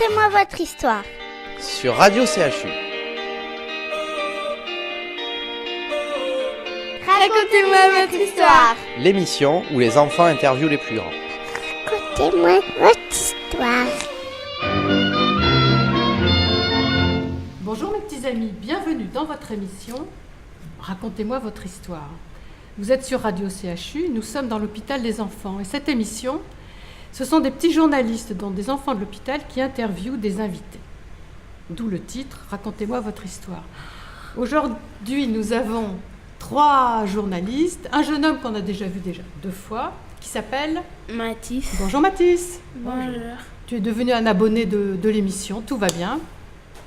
Racontez-moi votre histoire. Sur Radio CHU. Racontez-moi votre histoire. L'émission où les enfants interviewent les plus grands. Racontez-moi votre histoire. Bonjour mes petits amis, bienvenue dans votre émission Racontez-moi votre histoire. Vous êtes sur Radio CHU, nous sommes dans l'hôpital des enfants et cette émission, ce sont des petits journalistes, dont des enfants de l'hôpital qui interviewent des invités. D'où le titre Racontez-moi votre histoire. Aujourd'hui, nous avons 3 journalistes, un jeune homme qu'on a déjà vu 2 fois, qui s'appelle Mathis. Bonjour Mathis. Bonjour. Tu es devenu un abonné de l'émission, tout va bien.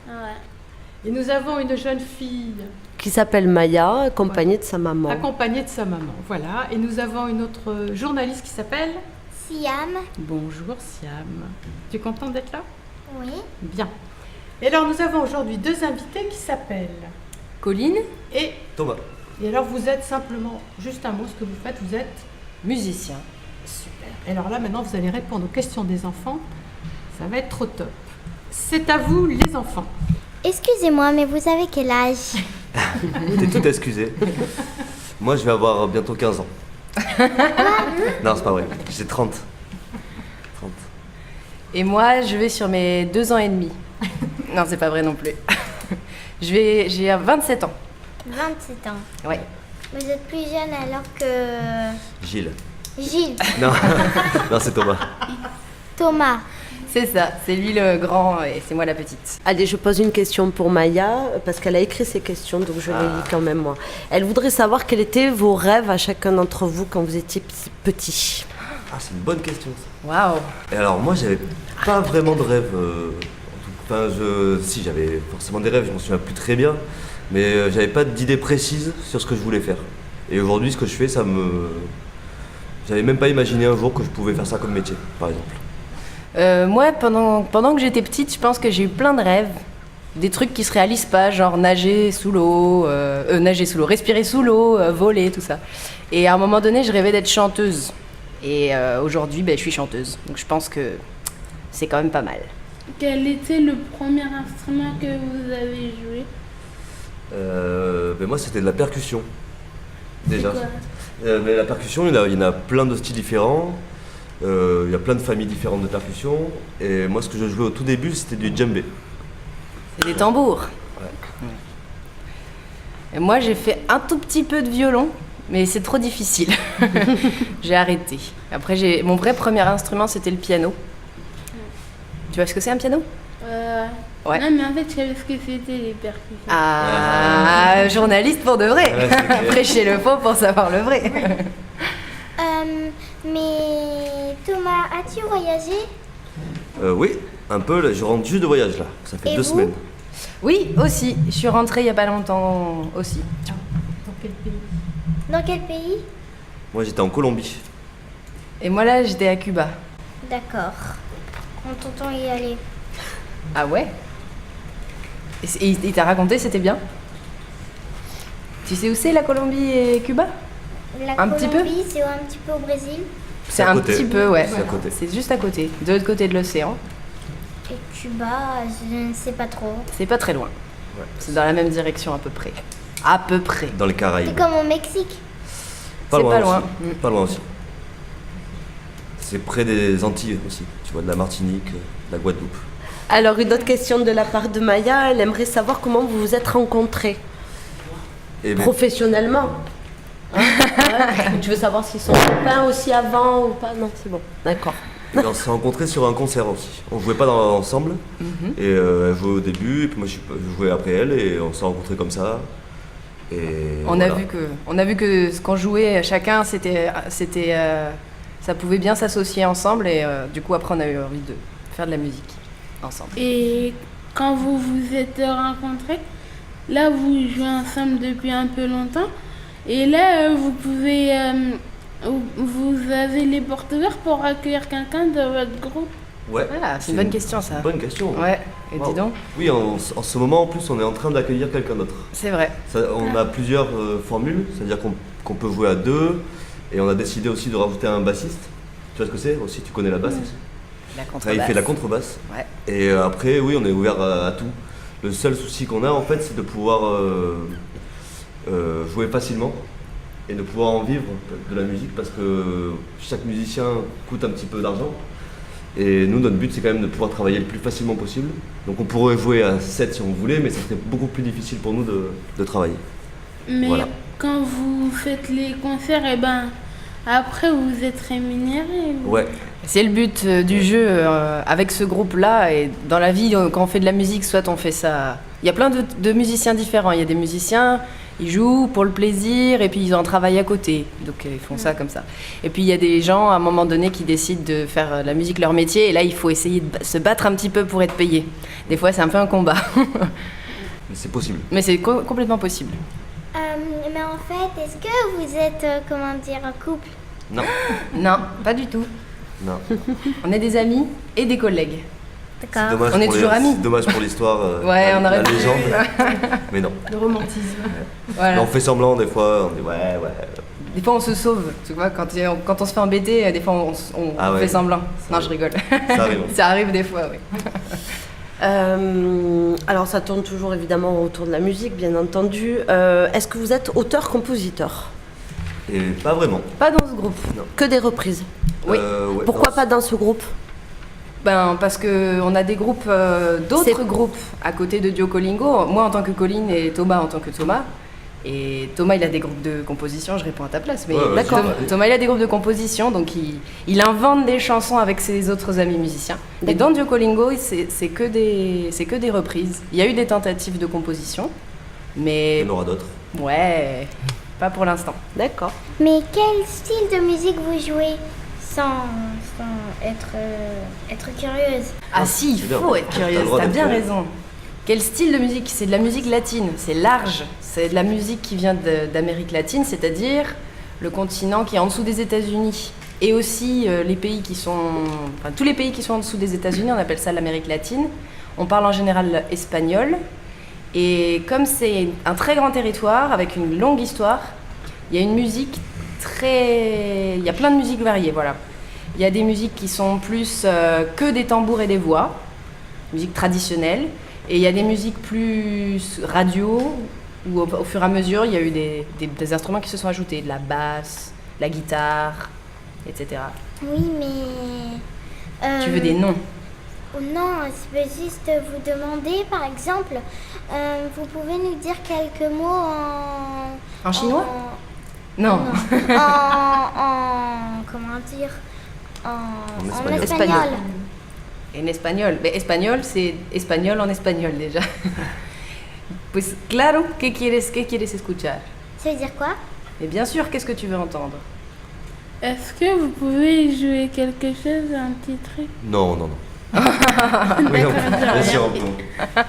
Ouais. Et nous avons une jeune fille qui s'appelle Maya, accompagnée de sa maman. accompagnée de sa maman. Voilà. Et nous avons une autre journaliste qui s'appelle Siam. Bonjour Siam. Tu es contente d'être là? Oui. Bien. Et alors nous avons aujourd'hui 2 invités qui s'appellent Colline, et Thomas. Et alors vous êtes simplement, juste un mot, ce que vous faites, vous êtes musicien. super. Et alors là maintenant vous allez répondre aux questions des enfants. Ça va être trop top. C'est à vous les enfants. Excusez-moi, mais vous avez quel âge? T'es tout excusé. Moi, je vais avoir bientôt 15 ans. Non, c'est pas vrai. J'ai 30. Et moi, je vais sur mes 2 ans et demi. Non, c'est pas vrai non plus. J'ai 27 ans. 27 ans. Ouais. Vous êtes plus jeune alors que Gilles. Gilles. Non, non, c'est Thomas. Thomas. C'est ça, c'est lui le grand et c'est moi la petite. Allez, je pose une question pour Maya, parce qu'elle a écrit ces questions, donc je les lis quand même moi. Elle voudrait savoir quels étaient vos rêves à chacun d'entre vous quand vous étiez petit. Ah, c'est une bonne question, ça. Waouh. Et alors, moi, j'avais pas vraiment de rêve. Enfin, si, j'avais forcément des rêves, je m'en souviens plus très bien. Mais j'avais pas d'idée précise sur ce que je voulais faire. Et aujourd'hui, ce que je fais, j'avais même pas imaginé un jour que je pouvais faire ça comme métier, par exemple. Moi, pendant que j'étais petite, je pense que j'ai eu plein de rêves. Des trucs qui se réalisent pas, genre nager sous l'eau, respirer sous l'eau, voler, tout ça. Et à un moment donné, je rêvais d'être chanteuse. Et aujourd'hui, je suis chanteuse. Donc je pense que c'est quand même pas mal. Quel était le premier instrument que vous avez joué? Moi, c'était de la percussion. Déjà. C'est quoi? Mais la percussion, il y en a plein de styles différents. Il y a plein de familles différentes de percussion. Et moi, ce que je jouais au tout début, c'était du djembé. C'est des tambours. Ouais. Et moi, j'ai fait un tout petit peu de violon, mais c'est trop difficile. J'ai arrêté. Après, mon vrai premier instrument, c'était le piano. Tu vois ce que c'est un piano? Ouais. Non, mais en fait, je savais ce que c'était les percussions. Ah, journaliste pour de vrai. Ouais, c'est clair. Prêcher le faux pour savoir le vrai. Mais Thomas, as-tu voyagé? Oui, un peu. Là, je rentre juste de voyage, là. Ça fait Et 2 vous semaines. Oui, aussi. Je suis rentrée il y a pas longtemps aussi. Dans quel pays? Dans quel pays? Moi, j'étais en Colombie. Et moi là, j'étais à Cuba. D'accord. On t'entend y aller. Ah ouais? Et il t'a raconté, c'était bien? Tu sais où c'est la Colombie et Cuba? La Un petit peu? Colombie, c'est un petit peu au Brésil. C'est à un côté. petit peu, ouais. C'est à côté. C'est juste à côté, de l'autre côté de l'océan. Et Cuba, je ne sais pas trop. C'est pas très loin. Ouais. C'est dans la même direction à peu près. À peu près. Dans les Caraïbes. C'est comme au Mexique. c'est pas loin. Aussi. Pas loin aussi. C'est près des Antilles aussi. Tu vois, de la Martinique, de la Guadeloupe. Alors, une autre question de la part de Maya, elle aimerait savoir comment vous vous êtes rencontrés. Et ben, Professionnellement. Hein? Ouais. Tu veux savoir s'ils sont copains aussi avant ou pas? Non, c'est bon. D'accord. on s'est rencontrés sur un concert aussi. On jouait pas ensemble. Et elle jouait au début, et puis moi je jouais après elle, et on s'est rencontrés comme ça. Et On voilà. a vu que ce qu'on jouait chacun, ça pouvait bien s'associer ensemble et du coup après on a eu envie de faire de la musique ensemble. Et quand vous vous êtes rencontrés, là, vous jouez ensemble depuis un peu longtemps. Et là, vous avez les portes ouvertes pour accueillir quelqu'un de votre groupe. Ouais. Ah, c'est une bonne question ça. Bonne question. Ouais, et Wow. dis donc, Oui, en ce moment en plus on est en train d'accueillir quelqu'un d'autre. c'est vrai. On a plusieurs formules, c'est-à-dire qu'on peut jouer à 2, et on a décidé aussi de rajouter un bassiste. Tu vois ce que c'est aussi? Tu connais la basse aussi? La Enfin, contrebasse. il fait la contrebasse. Ouais. Et après, oui, on est ouvert à tout. Le seul souci qu'on a, en fait, c'est de pouvoir jouer facilement et de pouvoir en vivre de la musique parce que chaque musicien coûte un petit peu d'argent. Et nous, notre but, c'est quand même de pouvoir travailler le plus facilement possible. Donc on pourrait jouer à 7 si on voulait, mais ça serait beaucoup plus difficile pour nous de travailler. Mais Voilà. quand vous faites les concerts, et ben après vous êtes rémunéré. Ouais, C'est le but du jeu avec ce groupe-là. Et dans la vie, quand on fait de la musique, soit on fait ça. Il y a plein de musiciens différents. Il y a des musiciens, ils jouent pour le plaisir et puis ils ont un travail à côté. Donc ils font ça comme ça. Et puis il y a des gens, à un moment donné, qui décident de faire de la musique leur métier. Et là, il faut essayer de se battre un petit peu pour être payé. Des fois, c'est un peu un combat. mais c'est possible. Mais c'est complètement possible. Mais en fait, est-ce que vous êtes, un couple? Non, Non, pas du tout. non. On est des amis et des collègues. C'est D'accord. dommage On est pour toujours amis. C'est dommage pour l'histoire, Ouais, on la aurait pu. légende. Mais non. Le romantisme. Voilà. Mais on fait semblant des fois, on dit ouais. Des fois, on se sauve. Tu vois, quand on se fait embêter, des fois, on Ah ouais. fait semblant. Ça Non, arrive. je rigole. Ça arrive. Ça arrive des fois, oui. Alors ça tourne toujours évidemment autour de la musique, bien entendu. Est-ce que vous êtes auteur-compositeur? Et pas vraiment. Pas dans ce groupe. Que des reprises. Oui. Ouais, Pourquoi non, pas dans ce groupe? Ben, parce qu'on a des groupes, d'autres groupes à côté de Duolingo. Moi en tant que Colline et Thomas en tant que Thomas. Et Thomas, il a des groupes de composition, je réponds à ta place. Mais Ouais, d'accord. c'est Thomas, il a des groupes de composition, donc il invente des chansons avec ses autres amis musiciens. Et dans Duolingo, c'est que des reprises. Il y a eu des tentatives de composition, Il mais y en aura d'autres. ouais, pas pour l'instant. D'accord. Mais quel style de musique vous jouez sans être curieuse? Ah si, il c'est bien. faut être T'as le curieuse, droit t'as d'être bien curieuse. raison. Quel style de musique? C'est de la musique latine, c'est large. C'est de la musique qui vient d'Amérique latine, c'est-à-dire le continent qui est en dessous des États-Unis. Et aussi les pays qui sont... Enfin, tous les pays qui sont en dessous des États-Unis, on appelle ça l'Amérique latine. On parle en général espagnol. Et comme c'est un très grand territoire, avec une longue histoire, il y a une musique très... Il y a plein de musiques variées, voilà. Il y a des musiques qui sont plus que des tambours et des voix, musique traditionnelle. Et il y a des musiques plus radio, où au fur et à mesure, il y a eu des instruments qui se sont ajoutés, de la basse, la guitare, etc. Oui, mais... Tu veux des noms? Non, je veux juste vous demander, par exemple, vous pouvez nous dire quelques mots En chinois? Non. Comment dire? En espagnol. espagnol. En espagnol. Mais espagnol, c'est espagnol en espagnol déjà. Pues claro, ¿qué quieres escuchar? Ça veut dire quoi? Mais bien sûr, qu'est-ce que tu veux entendre? Est-ce que vous pouvez jouer quelque chose, un petit truc? Non. Oui, non. Bien sûr, on peut.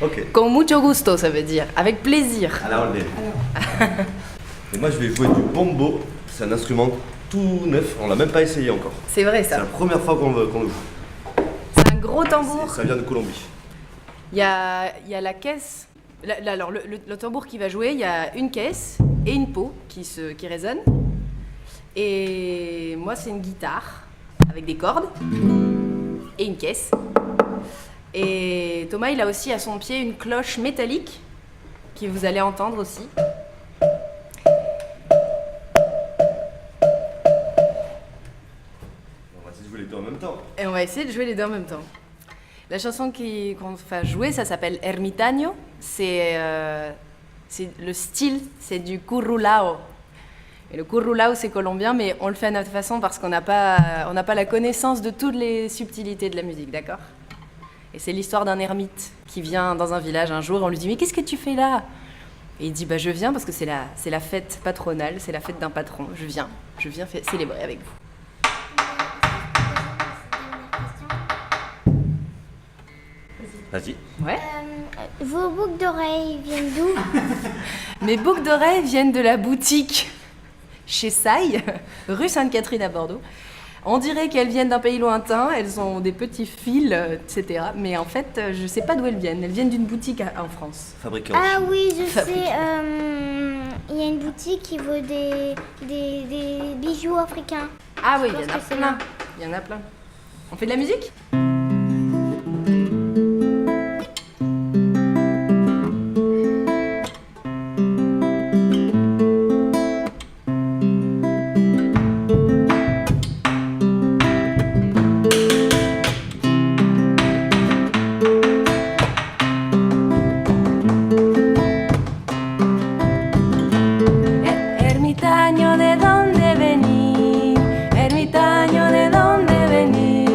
Ok. Con mucho gusto, ça veut dire. Avec plaisir. Alors, et moi, je vais jouer du bombo. C'est un instrument tout neuf. On l'a même pas essayé encore. C'est vrai C'est ça. la première fois qu'on le joue. C'est un gros tambour. Ça vient de Colombie. Il y a la caisse. Alors, le tambour qui va jouer, il y a une caisse et une peau qui résonne. Et moi, c'est une guitare avec des cordes et une caisse. Et Thomas, il a aussi à son pied une cloche métallique que vous allez entendre aussi. On va essayer de jouer les deux en même temps. Et on va essayer de jouer les deux en même temps. La chanson qu'on va jouer, ça s'appelle Ermitaño. C'est le style, c'est du currulao. Et le currulao, c'est colombien, mais on le fait à notre façon parce qu'on n'a pas la connaissance de toutes les subtilités de la musique, d'accord? Et c'est l'histoire d'un ermite qui vient dans un village un jour, on lui dit « Mais qu'est-ce que tu fais là ?» Et il dit bah, « Je viens parce que c'est la fête patronale, c'est la fête d'un patron, je viens célébrer avec vous. » Vas-y. Ouais. Vos boucles d'oreilles viennent d'où? Mes boucles d'oreilles viennent de la boutique chez Saï, rue Sainte-Catherine à Bordeaux. On dirait qu'elles viennent d'un pays lointain, elles ont des petits fils, etc. Mais en fait, je ne sais pas d'où elles viennent. Elles viennent d'une boutique en France. Fabriqué en Ah Chine. oui, je sais. Fabriqué. Il y a une boutique qui vaut des bijoux africains. Ah oui, Je il y en pense a que c'est plein. là. Il y en a plein. On fait de la musique ? Ermitaño, ¿de dónde venís? Ermitaño, ¿de dónde venís?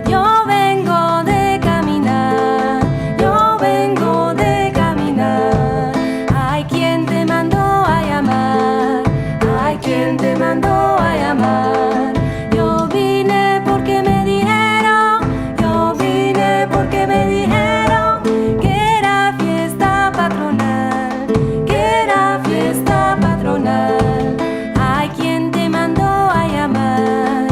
Yo vengo de caminar, yo vengo de caminar. Hay quien te mandó a llamar, hay quien te mandó a llamar. Yo vine porque me dijeron, yo vine porque me dijeron que era fiesta patronal, que era fiesta patronal. Hay quien te mandó a llamar,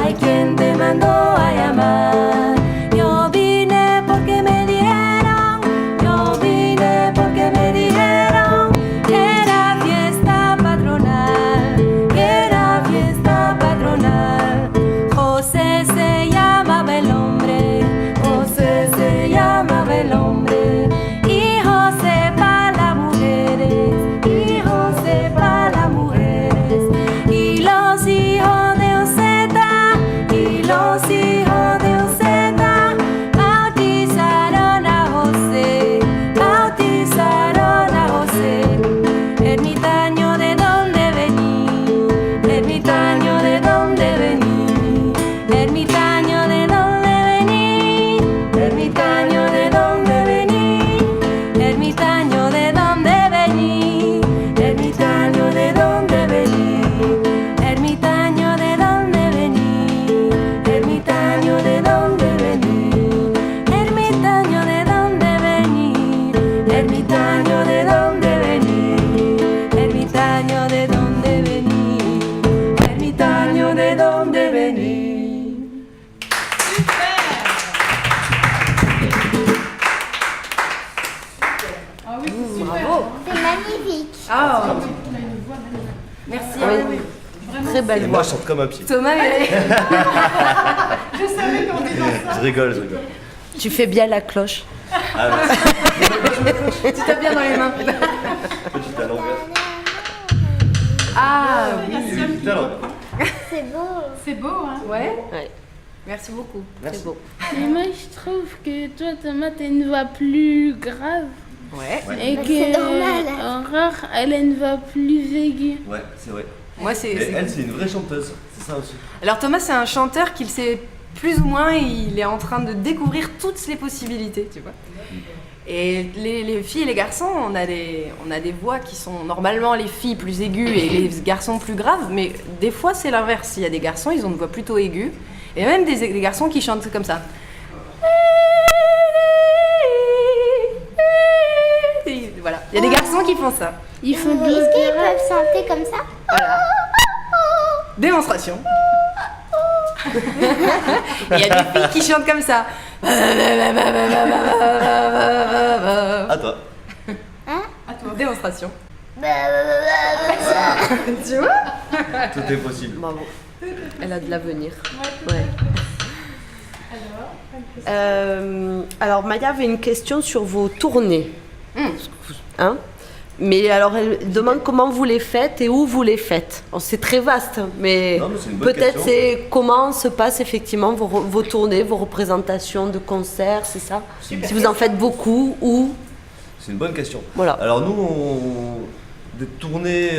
hay quien te mandó a llamar. Yo vine porque me dijeron, yo vine porque me dijeron que era fiesta patronal, que era fiesta patronal. José se llamaba el hombre, José se llamaba el hombre. Y José para las mujeres, y José para las mujeres. Y los hijos de Oseta, y los hijos de Oseta bautizaron a José, bautizaron a José. Ermitaño, ¿de dónde venís? Ermitaño, ¿de dónde venís? Ermitaño, ¿de dónde venís? Ermitaño, ¿de dónde venís? Ermitaño, ¿de dónde venís? Ermitaño, ¿de dónde venís? Ermitaño, ¿de dónde venís? Ermitaño, ¿de dónde venís? Ermitaño, ¿de dónde venís? Ermitaño, ¿de dónde venís? Ermitaño, ¿de dónde venís? Ermitaño, ¿de dónde venís? C'est magnifique. Ah, merci. Très belle Et voix. moi, je chante comme un pied. Thomas, Je rigole, je rigole. Tu fais bien la cloche. Ah, merci. tu tapes bien dans les mains. Petit à l'envers. Ah, oui. Petit à l'envers. C'est beau. C'est beau, hein? Ouais. Ouais. Merci beaucoup. Merci. C'est beau. Et moi, je trouve que toi, Thomas, t'as une voix plus grave. Ouais. Et Bah, que c'est normal. Aurore, elle a une voix plus aiguë. Ouais, c'est vrai. Moi, c'est. Et elle, c'est une vraie chanteuse. C'est ça aussi. Alors Thomas, c'est un chanteur qu'il sait plus ou moins, il est en train de découvrir toutes les possibilités, tu vois. Et les filles et les garçons, on a des voix qui sont normalement les filles plus aiguës et les garçons plus graves, mais des fois c'est l'inverse. Il y a des garçons, ils ont une voix plutôt aiguë, et même des garçons qui chantent comme ça. Et voilà, il y a des garçons qui font ça. Ils font de Est-ce qu'ils l'opéra. peuvent chanter comme ça? Voilà. Démonstration. Il y a des filles qui chantent comme ça. À toi. Démonstration. Bah, Tu vois? Tout est possible. Bravo. Elle a de l'avenir. Ouais. Alors Maya avait une question sur vos tournées. Hein? Mais alors elle demande comment vous les faites et où vous les faites. Bon, c'est très vaste, mais, Non, mais c'est une bonne peut-être question. c'est comment se passent effectivement vos tournées, vos représentations de concerts, c'est ça? Si vous en faites beaucoup, où? C'est une bonne question. Voilà. Alors nous, des tournées,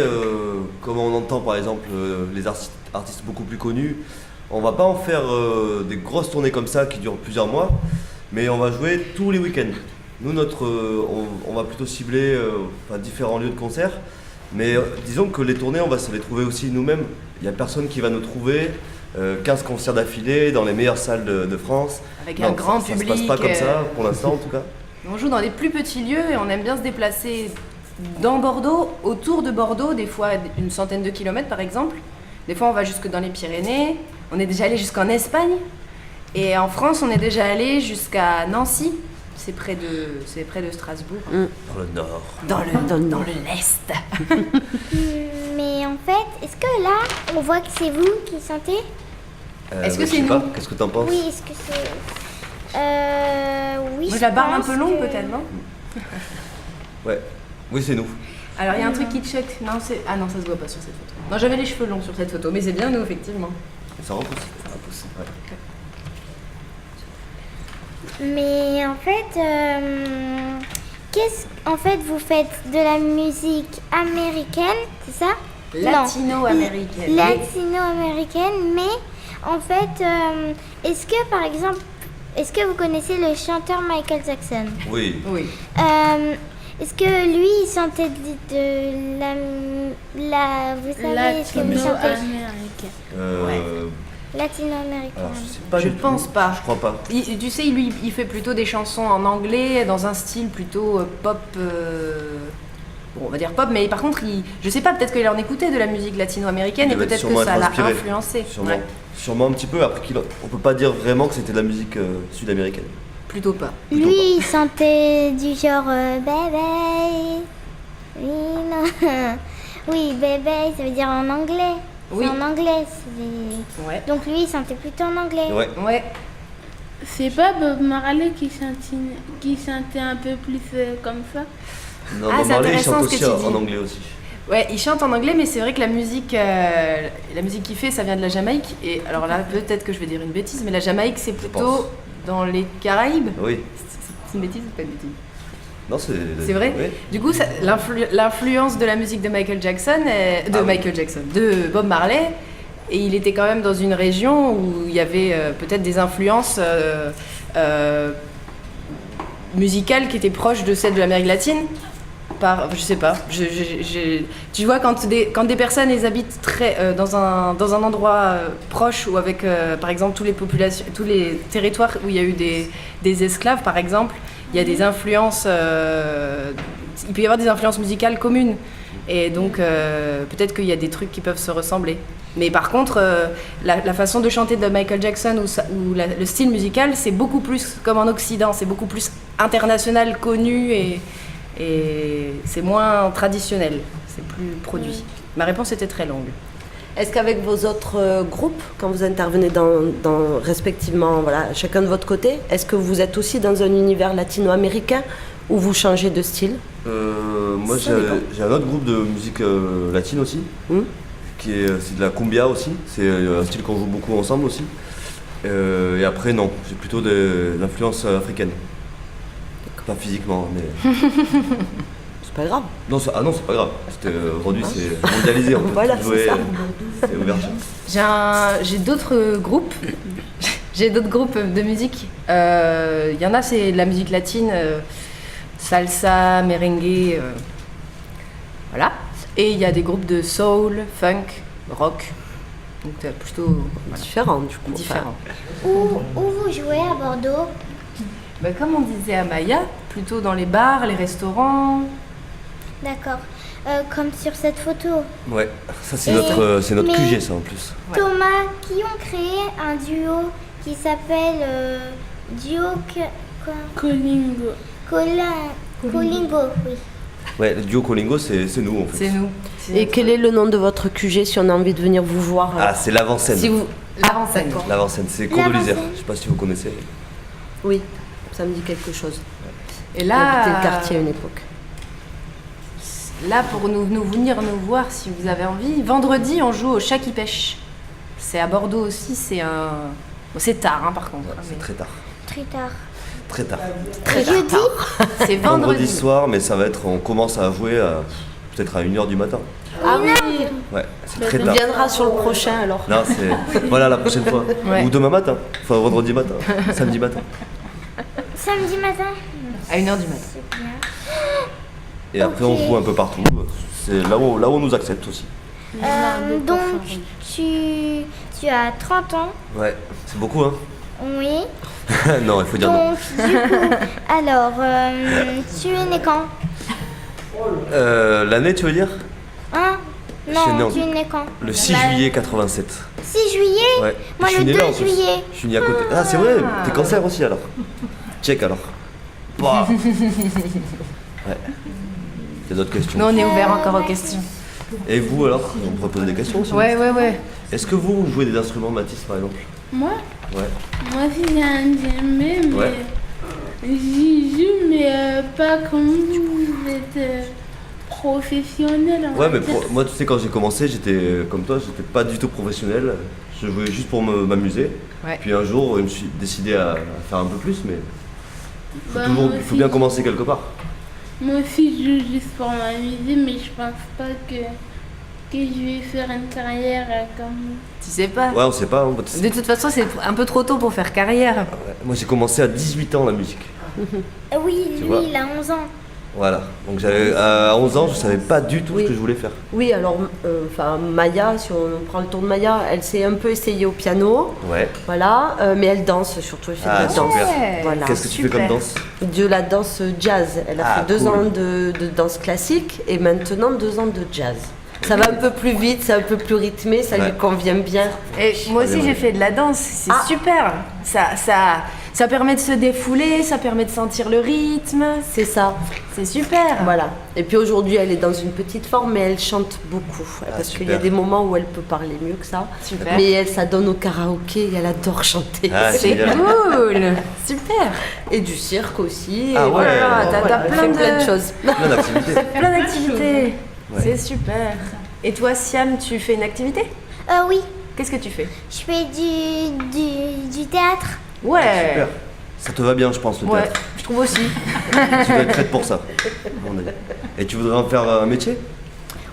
comme on entend par exemple les artistes beaucoup plus connus, on va pas en faire des grosses tournées comme ça qui durent plusieurs mois, mais on va jouer tous les week-ends. Nous, on va plutôt cibler différents lieux de concert, mais disons que les tournées, on va se les trouver aussi nous-mêmes. Il n'y a personne qui va nous trouver 15 concerts d'affilée dans les meilleures salles de France. Avec un grand ça public. Ça se passe pas comme ça, pour l'instant en tout cas. On joue dans des plus petits lieux et on aime bien se déplacer dans Bordeaux, autour de Bordeaux, des fois une centaine de kilomètres par exemple. Des fois on va jusque dans les Pyrénées, on est déjà allé jusqu'en Espagne. Et en France on est déjà allé jusqu'à Nancy, c'est près de Strasbourg. Dans le Nord. Dans l'Est. Mais en fait, est-ce que là, on voit que c'est vous qui chantez? Est-ce que je c'est sais nous? pas, qu'est-ce que t'en penses? Oui, est-ce que c'est... oui, Moi, je la barbe un pense peu longue que- peut-être, non? Ouais, oui, c'est nous. Alors il y a un truc qui te choque. Non, c'est... Ah non, ça se voit pas sur cette photo. Non, j'avais les cheveux longs sur cette photo, mais c'est bien nous, effectivement. Ça repousse. Ça repousse. Ouais. Mais en fait, en fait, vous faites de la musique américaine, c'est ça? Latino-américaine. Latino-américaine, mais en fait, est-ce que par exemple, est-ce que vous connaissez le chanteur Michael Jackson? Oui. Oui. Est-ce que lui, il chantait de la vous savez ce que vous chantez? Latino-américain. Latino-américain. Alors, je sais pas Je du tout. pense pas. Je crois pas. Tu sais, lui, il fait plutôt des chansons en anglais, dans un style plutôt pop. Bon, on va dire pop, mais par contre, je sais pas, peut-être qu'il en écoutait de la musique latino-américaine Il et devait peut-être sûrement que ça être l'a inspiré. influencé. Sûrement. Ouais. Sûrement un petit peu. Après, on peut pas dire vraiment que c'était de la musique sud-américaine. Plutôt pas. Lui, il chantait du genre bébé. Oui, non. Oui, bébé, ça veut dire en anglais. Oui. C'est en anglais. c'est- Ouais. Donc lui, il chantait plutôt en anglais. Ouais. Ouais. C'est pas Bob Marley qui chantait un peu plus comme ça? Non, Ah, Bob c'est Marley, il intéressant chante ce que aussi tu dis. en anglais aussi. Ouais, il chante en anglais, mais c'est vrai que la musique qu'il fait, ça vient de la Jamaïque. Et alors là, peut-être que je vais dire une bêtise, mais la Jamaïque, c'est plutôt pense. dans les Caraïbes. Oui. C'est une bêtise ou pas une bêtise? Non, c'est. C'est vrai. Oui. Du coup, l'influence de la musique de Michael Jackson, de Bob Marley, et il était quand même dans une région où il y avait peut-être des influences musicales qui étaient proches de celles de l'Amérique latine. Je sais pas. Tu vois, quand des personnes elles habitent dans un endroit proche ou avec, par exemple, tous les territoires où il y a eu des esclaves, par exemple, il y a des influences. Il peut y avoir des influences musicales communes. Et donc, peut-être qu'il y a des trucs qui peuvent se ressembler. Mais par contre, la façon de chanter de Michael Jackson ou le style musical, c'est beaucoup plus comme en Occident, c'est beaucoup plus international, connu et c'est moins traditionnel, c'est plus produit. Ma réponse était très longue. Est-ce qu'avec vos autres groupes, quand vous intervenez dans respectivement, voilà, chacun de votre côté, est-ce que vous êtes aussi dans un univers latino-américain ou vous changez de style? Moi, Ça dépend. j'ai un autre groupe de musique latine aussi, c'est de la cumbia aussi. C'est un style qu'on joue beaucoup ensemble aussi. Et après, non, j'ai plutôt de l'influence africaine. Pas physiquement, mais. C'est pas grave. Non, non, c'est pas grave. Aujourd'hui, c'est mondialisé. On peut Voilà, tout c'est jouer, ça. c'est ouvert. J'ai d'autres groupes. J'ai d'autres groupes de musique. Il y en a, c'est de la musique latine, salsa, merengue, voilà. Et il y a des groupes de soul, funk, rock. Donc plutôt voilà, Différent, du coup. différents. Où vous jouez à Bordeaux? Bah, comme on disait à Maya, plutôt dans les bars, les restaurants. D'accord. Comme sur cette photo. Ouais, ça Et- c'est notre mais- QG, ça en plus. Ouais. Thomas, qui ont créé un duo qui s'appelle Colingo. Colingo, oui. Ouais, le duo Colingo, c'est nous en fait. C'est nous. Et quel est le nom de votre QG si on a envie de venir vous voir? Ah, c'est l'avant-scène. Si vous... L'avant-scène. L'avant-scène, c'est Cours de l'Isère. L'avant-scène. Je sais pas si vous connaissez. Oui, ça me dit quelque chose. Et J'ai habité là, le quartier à une époque. là pour venir nous voir si vous avez envie, vendredi on joue au Chat qui pêche. C'est à Bordeaux aussi, c'est un... Bon, c'est tard hein, par contre. Ouais, hein, c'est mais très tard. Très tard. Très tard. Jeudi? c'est Vendredi vendredi. soir, mais ça va être. On commence à jouer peut-être à 1h du matin. Ah oui. Ouais, c'est très On tard. viendra sur le prochain alors. Non, c'est. Voilà, la prochaine fois. Ouais. Ou demain matin. Enfin, vendredi matin. Samedi matin. Samedi matin? À 1h du matin. C'est bien. Et après, on Ok. joue un peu partout. C'est là où on nous accepte aussi. Donc, tu as 30 ans. Ouais, c'est beaucoup, hein. Oui. Non, il faut dire non. Donc, du coup, alors, tu es né quand? L'année, tu veux dire? Hein? Je suis né Non, en- tu es né quand? Le 6 juillet 87. 6 juillet? Ouais. Moi, Je suis le né 2 là, en plus. juillet. Je suis né à côté. Ah, c'est vrai, t'es cancer aussi alors. Check alors. Bah. Ouais. Il y a d'autres questions. Nous on est ouvert encore aux questions. Et vous alors, on pourrait poser des questions aussi. Ouais. Est-ce que vous jouez des instruments, Mathis, par exemple? Moi Ouais. Moi aussi j'ai un djembé, mais Ouais. j'y joue, mais pas comme vous êtes professionnel. on Ouais, va mais dire. moi, tu sais, quand j'ai commencé, j'étais comme toi, j'étais pas du tout professionnel. Je jouais juste pour m'amuser. Ouais. Puis un jour, je me suis décidé à faire un peu plus, mais Bah, il moi faut aussi, bien commencer quelque part. Moi aussi je joue juste pour m'amuser, mais je pense pas que je vais faire une carrière comme... Tu sais pas. Ouais, on sait pas. Hein. De toute façon, c'est un peu trop tôt pour faire carrière. Moi, j'ai commencé à 18 ans la musique. Oui, Tu lui, vois. il a 11 ans. Voilà. Donc à 11 ans, je savais pas du tout Oui. ce que je voulais faire. Oui, alors, Maya, si on prend le tour de Maya, elle s'est un peu essayée au piano, Ouais. voilà, mais elle danse surtout, elle fait Ah, de la danse. super. Voilà. Qu'est-ce que tu fais comme danse? De la danse jazz. Elle a Ah, fait 2 cool. ans de danse classique et maintenant 2 ans de jazz. Ça va un peu plus vite, c'est un peu plus rythmé, ça Ouais. lui convient bien. Et moi aussi, j'ai fait de la danse. C'est super. Ça permet de se défouler, ça permet de sentir le rythme. C'est ça. C'est super. Voilà. Et puis aujourd'hui, elle est dans une petite forme, mais elle chante beaucoup. Parce qu'il y a super. des moments où elle peut parler mieux que ça. Super. Mais elle s'adonne au karaoké et elle adore chanter. Ah, C'est génial. cool. Super. Et du cirque aussi. Ah et ouais. voilà, T'as voilà, elle plein fait de- plein de choses. Plein d'activités. Plein d'activités. Ouais. C'est super. Et toi, Siam, tu fais une activité? Oui, Qu'est-ce que tu fais? je fais du théâtre. Ouais. Super. Ça te va bien, je pense, le Ouais, théâtre. je trouve aussi. Tu dois être faite pour ça. à mon avis. Et tu voudrais en faire un métier?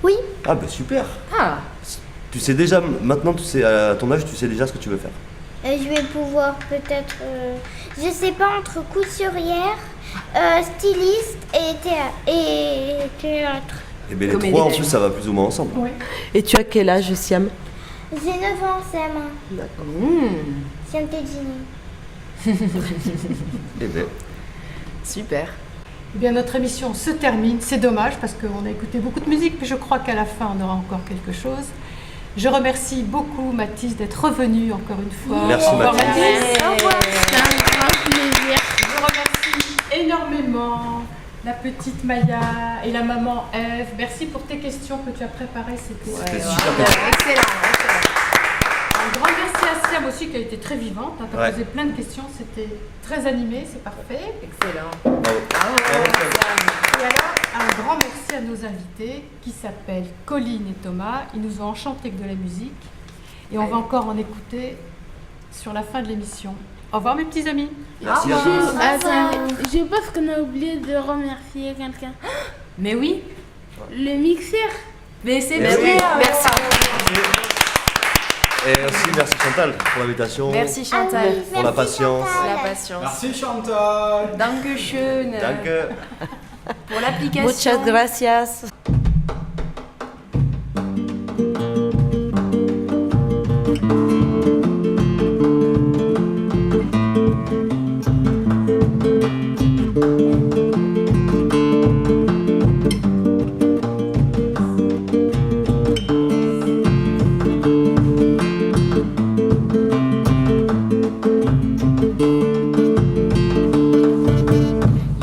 Oui, Ah bah super. Ah. Tu sais déjà, maintenant, tu sais, à ton âge, tu sais déjà ce que tu veux faire. je vais pouvoir peut-être, je sais pas, entre couturière, styliste et théâtre. Et bien les Comédie. trois, en plus, ça va plus ou moins ensemble. Et tu as quel âge, Siam? J'ai 9 ans, Sam. Siam Tejini. Eh ben, Super. Eh bien, notre émission se termine. C'est dommage parce qu'on a écouté beaucoup de musique, mais je crois qu'à la fin, on aura encore quelque chose. Je remercie beaucoup Mathis d'être revenu encore une fois. Merci, Au revoir, Mathis. Au revoir. C'est un grand plaisir. Je remercie énormément la petite Maya et la maman Eve. Merci pour tes questions que tu as préparées. C'était c'était super. Excellent. un grand merci à Siam aussi qui a été très vivante. Tu as Ouais. posé plein de questions. C'était très animé, c'est parfait. Excellent. Bravo. Et alors, un grand merci à nos invités qui s'appellent Colline et Thomas. Ils nous ont enchantés avec de la musique. Et on va encore en écouter sur la fin de l'émission. Au revoir mes petits amis. Merci à Je, tous. attends, je pense qu'on a oublié de remercier quelqu'un. Mais oui. Le mixeur. Mais c'est Merci. super. Merci. Et aussi, merci Chantal pour l'invitation. Merci Chantal. Pour la patience. Pour la patience. Merci Chantal. Dankeschön. Danke. Pour l'application. Muchas gracias.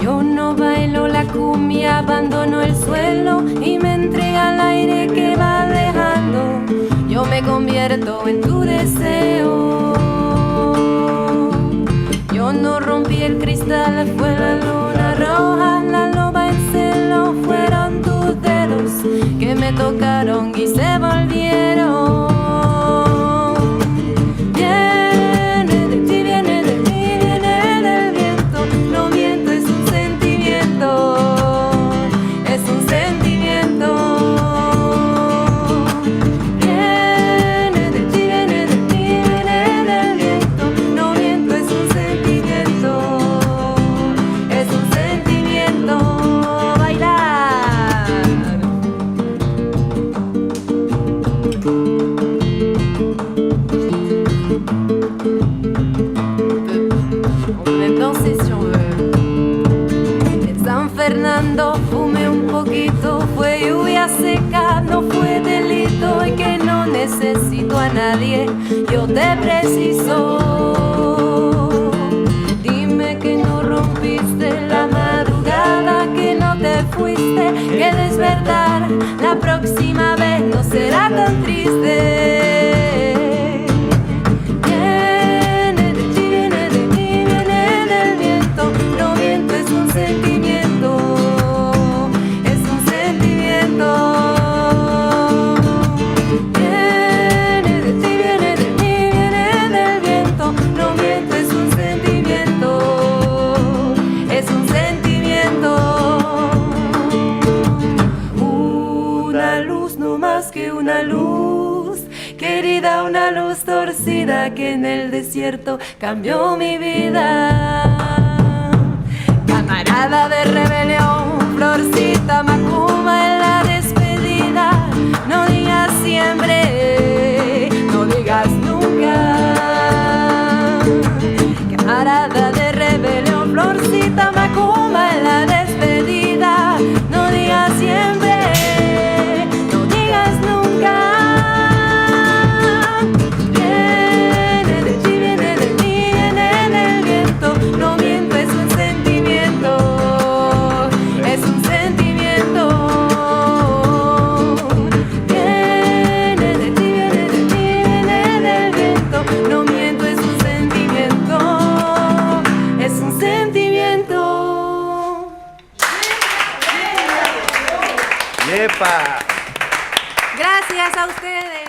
Yo no bailo la cumbia, abandono el suelo y me entrega al aire que va dejando. Yo me convierto en tu deseo. Yo no rompí el cristal, fue la luna roja, la loba en celo, fueron tus dedos que me tocaron y se volvieron. Viene de ti, viene de mí, viene del viento. No miento, es un sentimiento, es un sentimiento. Viene de ti, viene de mí, viene del viento. No miento, es un sentimiento, es un sentimiento. Bailar. On peut même danser si on veut. En San Fernando fumé un poquito, fue lluvia seca, no fue delito y que no necesito a nadie, yo te preciso. Dime que no rompiste la madrugada, que no te fuiste. fuiste, que despertar la próxima vez no será tan triste. Viene de ti, viene de mí, viene del viento. No miento, es un sentimiento, es un sentimiento. Viene de ti, viene de mí, viene del viento. No miento, es un sentimiento, es un sentimiento. Una luz, no más que una luz, querida, una luz torcida que en el desierto cambió mi vida. Camarada de rebelión, florcita macuma en la despedida. No digas siempre, no digas nunca. Camarada de rebelión, florcita macuma en la despedida. No digas siempre, no digas nunca. Viene de ti, viene de mí, viene del viento. No miento, es un sentimiento, es un sentimiento. Viene de ti, viene de mí, viene del viento. No miento, es un sentimiento, es un sentimiento. ¡Yepa! Gracias a ustedes.